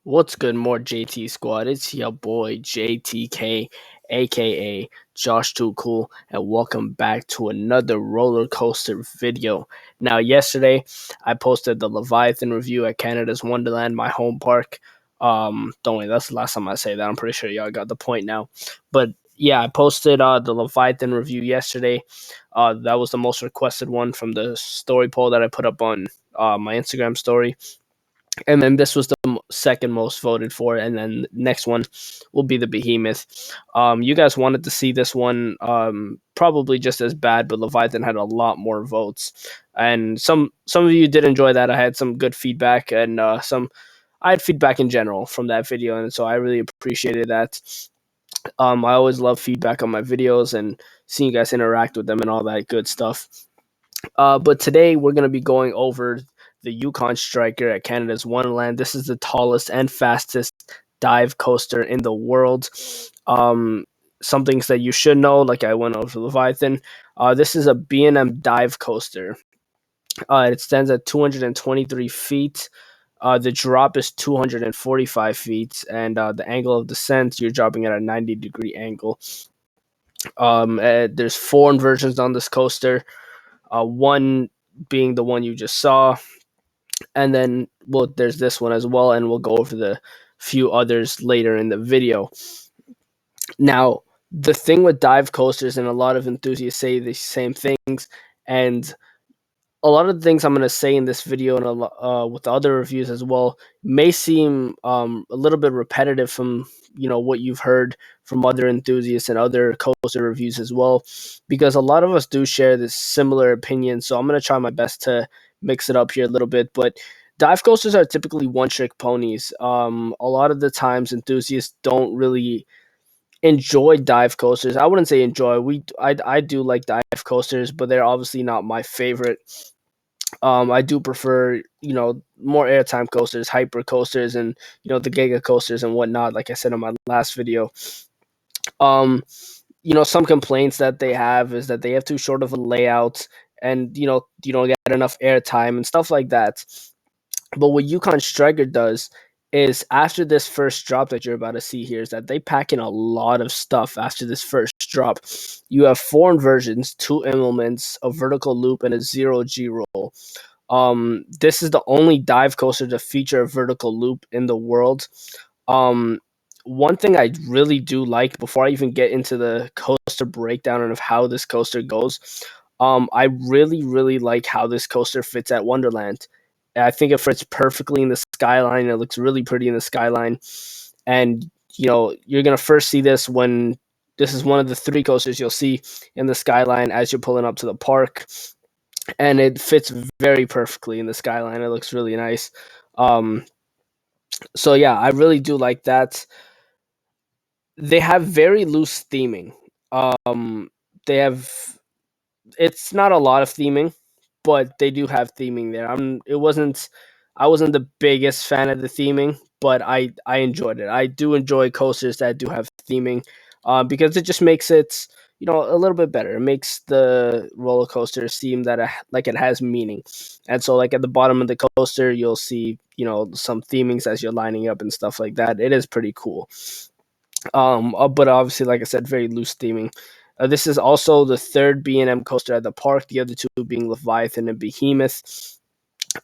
What's good, more JT squad? It's your boy JTK, aka Josh Too Cool, and welcome back to another roller coaster video. Now, yesterday I posted the Leviathan review at Canada's Wonderland, my home park. Don't worry, that's the last time I say that. I'm pretty sure y'all got the point now. But yeah, I posted the Leviathan review yesterday. That was the most requested one from the story poll that I put up on my Instagram story, and then this was the second most voted for, and then next one will be the Behemoth. You guys wanted to see this one, probably just as bad, but Leviathan had a lot more votes, and some of you did enjoy that. I had some good feedback, and some I had feedback in general from that video, and so I really appreciated that. I always love feedback on my videos and seeing you guys interact with them and all that good stuff. But today we're going to be going over the Yukon Striker at Canada's Wonderland. This is the tallest and fastest dive coaster in the world. Some things that you should know, like I went over Leviathan. This is a B&M dive coaster. It stands at 223 feet. The drop is 245 feet, and the angle of descent, you're dropping at a 90-degree angle. There's four inversions on this coaster. One being the one you just saw, and then there's this one as well, and we'll go over the few others later in the video. Now, the thing with dive coasters, and a lot of enthusiasts say the same things, and a lot of the things I'm going to say in this video and with other reviews as well may seem a little bit repetitive from what you've heard from other enthusiasts and other coaster reviews as well, because a lot of us do share this similar opinion. So I'm going to try my best to mix it up here a little bit. But dive coasters are typically one-trick ponies. A lot of the times enthusiasts don't really enjoy dive coasters. I wouldn't say enjoy. I do like dive coasters, but they're obviously not my favorite. I do prefer, more airtime coasters, hyper coasters, and the Giga coasters and whatnot. Like I said in my last video, some complaints that they have is that they have too short of a layout, and you don't get enough airtime and stuff like that. But what Yukon Striker does is, after this first drop that you're about to see here, is that they pack in a lot of stuff after this first drop. You have four inversions, two implements, a vertical loop, and a zero G roll. This is the only dive coaster to feature a vertical loop in the world. Um, One thing I really do like, before I even get into the coaster breakdown and of how this coaster goes, I really, really like how this coaster fits at Wonderland. I think it fits perfectly in the skyline. It looks really pretty in the skyline. And, you're going to first see this when this is one of the three coasters you'll see in the skyline as you're pulling up to the park. And it fits very perfectly in the skyline. It looks really nice. Um, so, yeah, I really do like that. They have very loose theming. Um, they have It's not a lot of theming, but they do have theming there. I wasn't the biggest fan of the theming, but I enjoyed it. I do enjoy coasters that do have theming, because it just makes it a little bit better. It makes the roller coaster seem that like it has meaning. And so, like, at the bottom of the coaster, you'll see some themings as you're lining up and stuff like that. It is pretty cool. But obviously, like I said, very loose theming. This is also the third B&M coaster at the park, the other two being Leviathan and Behemoth.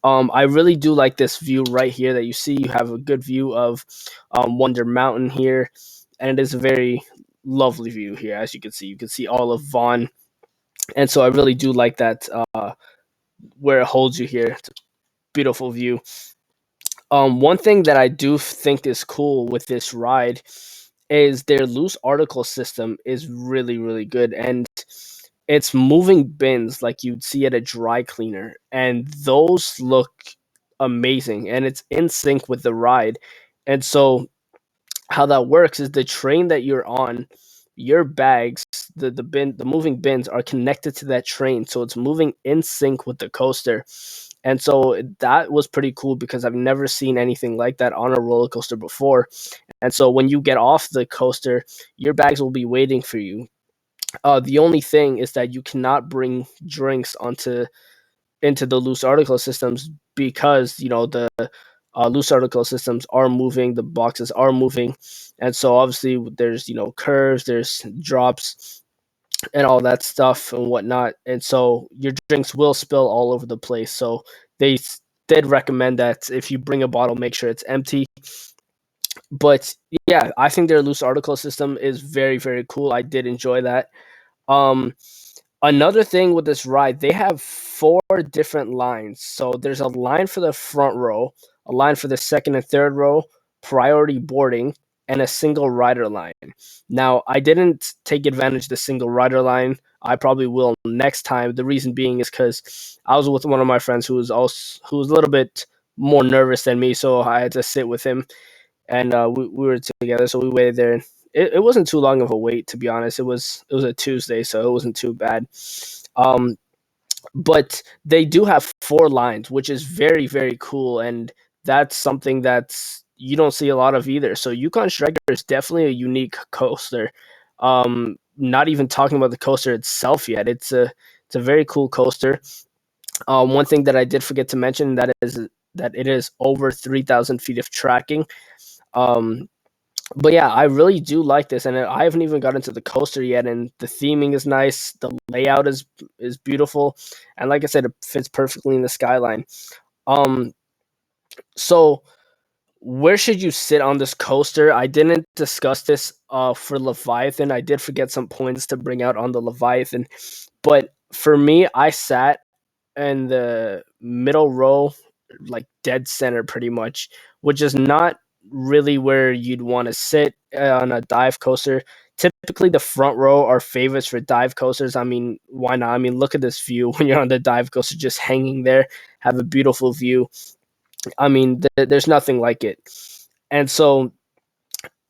I really do like this view right here that you see. You have a good view of Wonder Mountain here, and it is a very lovely view here. As you can see, all of Vaughan, and so I really do like that, where it holds you here. It's a beautiful view. One thing that I do think is cool with this ride is their loose article system is really, really good, and it's moving bins like you'd see at a dry cleaner, and those look amazing, and it's in sync with the ride. And so how that works is, the train that you're on, your bags, the moving bins are connected to that train, so it's moving in sync with the coaster. And so that was pretty cool, because I've never seen anything like that on a roller coaster before. And so when you get off the coaster, your bags will be waiting for you. The only thing is that you cannot bring drinks into the loose article systems, because loose article systems are moving, the boxes are moving, and so obviously there's curves, there's drops, and all that stuff and whatnot, and so your drinks will spill all over the place. So they did recommend that if you bring a bottle, make sure it's empty. But yeah, I think their loose article system is very, very cool. I did enjoy that. Um, Another thing with this ride, they have four different lines. So there's a line for the front row, a line for the second and third row, priority boarding, and a single rider line. Now, I didn't take advantage of the single rider line. I probably will next time. The reason being is because I was with one of my friends who was a little bit more nervous than me, so I had to sit with him, and we were together, so we waited there. It wasn't too long of a wait, to be honest. It was a Tuesday, so it wasn't too bad. Um, but they do have four lines, which is very, very cool, and that's something that's you don't see a lot of either. So Yukon Striker is definitely a unique coaster. Not even talking about the coaster itself yet. It's a very cool coaster. One thing that I did forget to mention that it is over 3,000 feet of tracking. Um, but yeah, I really do like this, and I haven't even got into the coaster yet. And the theming is nice, the layout is beautiful, and like I said, it fits perfectly in the skyline. Um, so where should you sit on this coaster? I didn't discuss this for Leviathan. I did forget some points to bring out on the Leviathan, but for me, I sat in the middle row, like dead center, pretty much, which is not really where you'd want to sit on a dive coaster. Typically, the front row are favorites for dive coasters. I mean, why not? I mean, look at this view when you're on the dive coaster, just hanging there, have a beautiful view. I mean, there's nothing like it. And so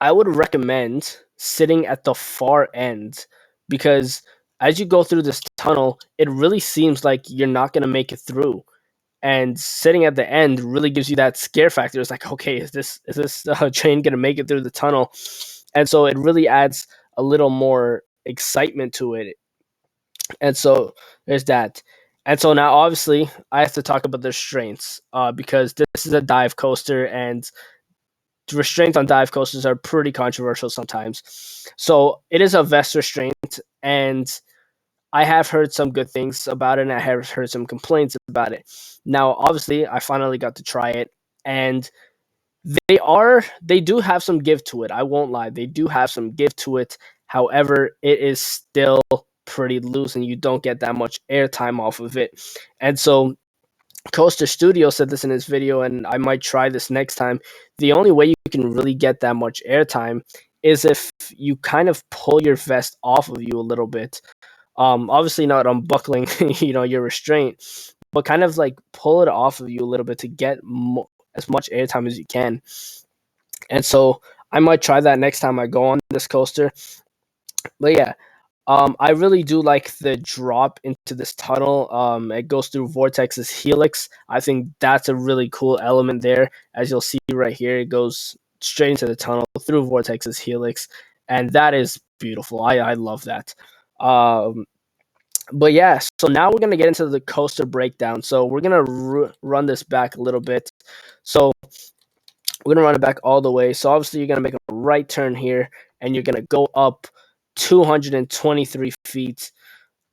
I would recommend sitting at the far end because as you go through this tunnel, it really seems like you're not going to make it through. And sitting at the end really gives you that scare factor. It's like, okay, is this train going to make it through the tunnel? And so it really adds a little more excitement to it. And so there's that. And so now, obviously, I have to talk about the restraints because this is a dive coaster, and restraints on dive coasters are pretty controversial sometimes. So it is a vest restraint, and I have heard some good things about it, and I have heard some complaints about it. Now, obviously, I finally got to try it, and they do have some give to it. I won't lie, they do have some give to it. However, it is still pretty loose, and you don't get that much airtime off of it. And so Coaster Studio said this in his video, and I might try this next time. The only way you can really get that much airtime is if you kind of pull your vest off of you a little bit. Obviously not unbuckling, your restraint, but kind of like pull it off of you a little bit to get as much airtime as you can. And so I might try that next time I go on this coaster. But yeah, I really do like the drop into this tunnel. It goes through Vortex's helix. I think that's a really cool element there. As you'll see right here, it goes straight into the tunnel through Vortex's helix, and that is beautiful. I love that. Um, but yeah, so now we're gonna get into the coaster breakdown. So we're gonna run this back a little bit. So we're gonna run it back all the way. So obviously you're gonna make a right turn here, and you're gonna go up 223 feet,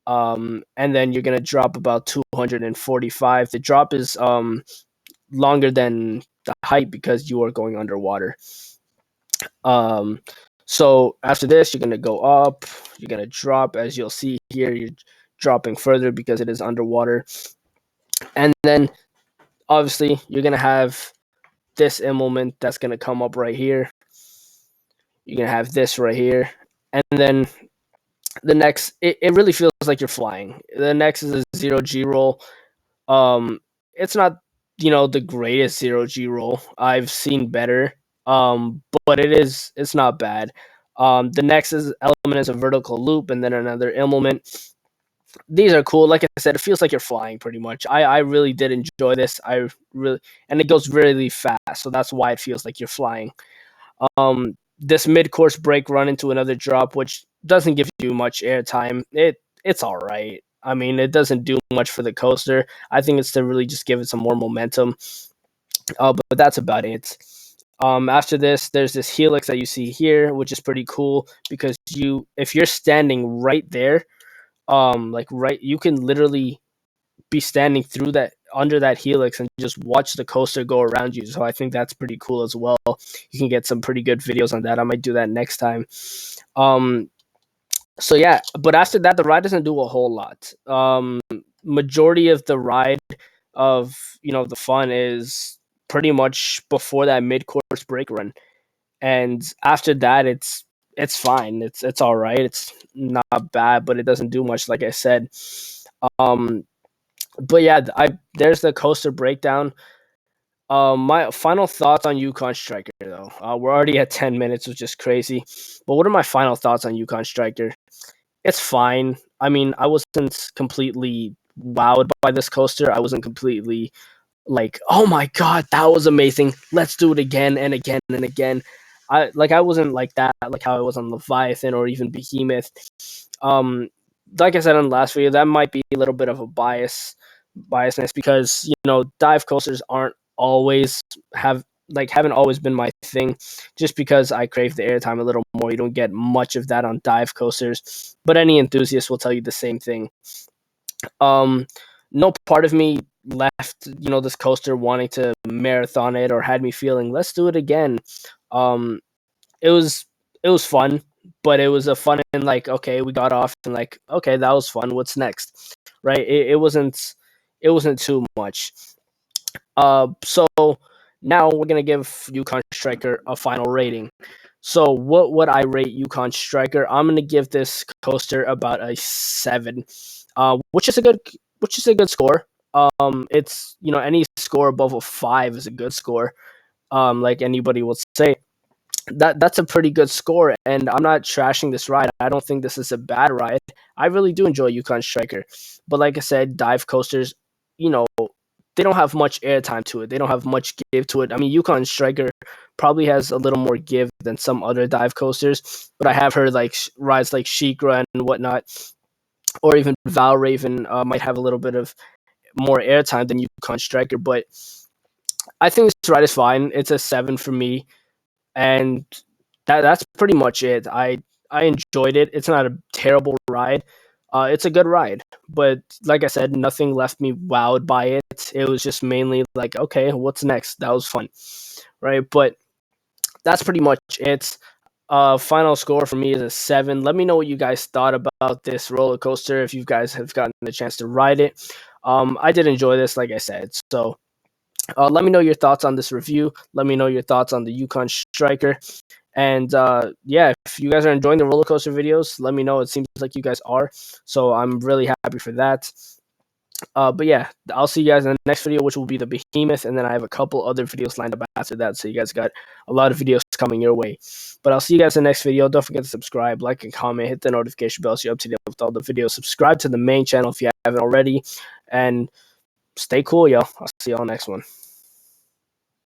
and then you're gonna drop about 245. The drop is longer than the height because you are going underwater. Um, so after this, you're gonna go up, you're gonna drop. As you'll see here, you're dropping further because it is underwater, and then obviously you're gonna have this implement that's gonna come up right here. You're gonna have this right here, and then the next, it really feels like you're flying. The next is a zero G roll. It's not the greatest zero G roll. I've seen better. But it's not bad. The next element is a vertical loop, and then another element. These are cool. Like I said, it feels like you're flying pretty much. I really did enjoy this. And it goes really fast, so that's why it feels like you're flying. This mid-course break run into another drop, which doesn't give you much airtime. It's all right. I mean, it doesn't do much for the coaster. I think it's to really just give it some more momentum. But that's about it. After this, there's this helix that you see here, which is pretty cool because if you're standing right there, like right, you can literally be standing through that under that helix and just watch the coaster go around you. So I think that's pretty cool as well. You can get some pretty good videos on that. I might do that next time. Um, so yeah, but after that, the ride doesn't do a whole lot. Majority of the ride of the fun is pretty much before that mid course brake run, and after that, it's fine. It's all right. It's not bad, but it doesn't do much, like I said. Um, but yeah, there's the coaster breakdown. My final thoughts on Yukon Striker though. We're already at 10 minutes, which is crazy. But what are my final thoughts on Yukon Striker? It's fine. I mean, I wasn't completely wowed by this coaster. I wasn't completely like, oh my god, that was amazing. Let's do it again and again and again. I wasn't like that, like how I was on Leviathan or even Behemoth. Um, like I said on the last video, that might be a little bit of a biasness because dive coasters aren't always haven't always been my thing. Just because I crave the airtime a little more, you don't get much of that on dive coasters. But any enthusiast will tell you the same thing. Um, no part of me left, this coaster wanting to marathon it or had me feeling, let's do it again. Um, it was it was fun, but it was a fun and like, okay, we got off and like, okay, that was fun. What's next? Right? It wasn't too much. So now we're gonna give Yukon Striker a final rating. So what would I rate Yukon Striker? I'm gonna give this coaster about a 7, which is a good score. It's any score above a 5 is a good score. Like anybody will say, that's a pretty good score, and I'm not trashing this ride. I don't think this is a bad ride. I really do enjoy Yukon Striker, but like I said, dive coasters, you know, they don't have much airtime to it. They don't have much give to it. I mean, Yukon Striker probably has a little more give than some other dive coasters, but I have heard like rides like Shikra and whatnot, or even Valraven might have a little bit of more airtime than Yukon Striker. But I think this ride is fine. It's a 7 for me, and that's pretty much it. I enjoyed it. It's not a terrible ride. It's a good ride, but like I said, nothing left me wowed by it. It was just mainly like, okay, what's next? That was fun, right? But that's pretty much it. Final score for me is a 7. Let me know what you guys thought about this roller coaster if you guys have gotten the chance to ride it. I did enjoy this, like I said. So let me know your thoughts on this review. Let me know your thoughts on the Yukon Striker. And yeah, if you guys are enjoying the roller coaster videos, let me know. It seems like you guys are. So I'm really happy for that. But yeah, I'll see you guys in the next video, which will be the Behemoth. And then I have a couple other videos lined up after that. So you guys got a lot of videos coming your way. But I'll see you guys in the next video. Don't forget to subscribe, like, and comment. Hit the notification bell so you're up to date with all the videos. Subscribe to the main channel if you haven't already. And stay cool, yo. I'll see y'all next one.